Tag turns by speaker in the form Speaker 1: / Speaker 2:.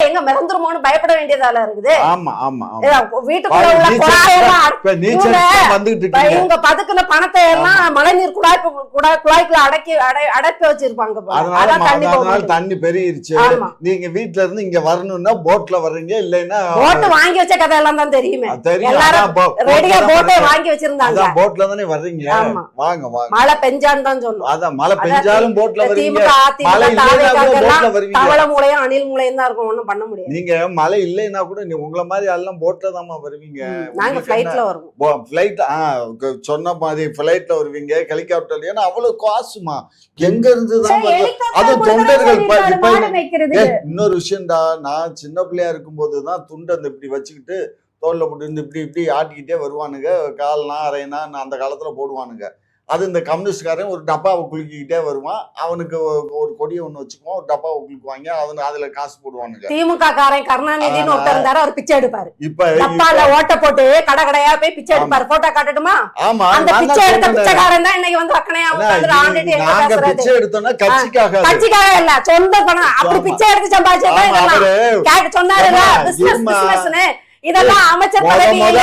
Speaker 1: எங்க மிதந்துருமோன்னு பயப்பட வேண்டியதால இருக்குது.
Speaker 2: ஆமா ஆமா
Speaker 1: வீட்டுக்குள்ள உள்ள இவங்க பதுக்குன பணத்தை எல்லாம் மழைநீர் குழாய்க்குள்ள அடைப்பி வச்சிருப்பாங்க.
Speaker 2: அதனால தண்ணி பெருகிருச்சு. நீங்க வீட்டுல இருந்து இங்க வரணும்னா போட்ல வர்றீங்க, இல்லைன்னா
Speaker 1: போட் வாங்கி வச்ச கதை எல்லாம் தான் தெரியுமே. எல்லாரும் ரெடியா போட்டே வாங்கி வச்சிருந்தாங்க.
Speaker 2: போட்ல தானே வர்றீங்க. வாங்க வாங்க.
Speaker 1: மழை பெஞ்சான்னு தான் சொல்லுவோம்.
Speaker 2: அதான் மழை பெஞ்சாலும் போட்ல வருவீங்க.
Speaker 1: தவளை மூலையும் அணில் மூலையும் தான் இருக்கும், ஒண்ணும் பண்ண முடியாது.
Speaker 2: நீங்க மழை இல்லைன்னா கூட உங்களை மாதிரி எல்லாம் போட்ல தாமா வருவீங்க.
Speaker 1: நாங்க பிளைட்ல வருவோம்.
Speaker 2: பிளைட் சொன்ன மாதிரி பிளைட்ல வருவீங்க, ஹெலிகாப்டர்ல. ஏன்னா அவ்வளவு காசுமா, எங்க இருந்துதான் அது தொண்டர்கள். இன்னொரு விஷயம்டா, நான் சின்ன பிள்ளையா இருக்கும் போதுதான் துண்டை இப்படி வச்சுக்கிட்டு தோல்ல போட்டு இப்படி இப்படி ஆட்டிக்கிட்டே வருவானுங்க. கால்னா அரைனா அந்த காலத்துல போடுவானுங்க. அது இந்த கம்யூனிஸ்ட்காரன் ஒரு டப்பாவை குலுக்கிக்கிட்டே வருவான். அவனுக்கு ஒரு கொடியை ஒண்ணு வச்சுக்குவான், ஒரு டப்பாவை குலுக்குவாங்க. அதுல காசு போடுவானுங்க.
Speaker 1: திமுக காரன் கருணாநிதினு ஒருத்தர் இருந்தாரு, அவர் பிச்சை எடுப்பாரு. இப்ப டப்பால ஓட்ட போட்டு கடை கடையா போய் பிச்சை எடுப்பாரு. போட்டோ காட்டட்டுமா?
Speaker 2: ஆமா,
Speaker 1: அந்த பிச்சை எடுத்த பிச்சைக்காரன் தான் இன்னைக்கு வந்து அக்கனையா ஆண்டுட்டு
Speaker 2: நாங்க பிச்சை எடுத்தோம்னா
Speaker 1: கட்சிக்காக இல்ல, சொந்த பணம். அப்படி பிச்சை எடுத்து சம்பாதிச்சா சொன்னாருல, பிசினஸ் இதெல்லாம் அமைச்சர் பதவியில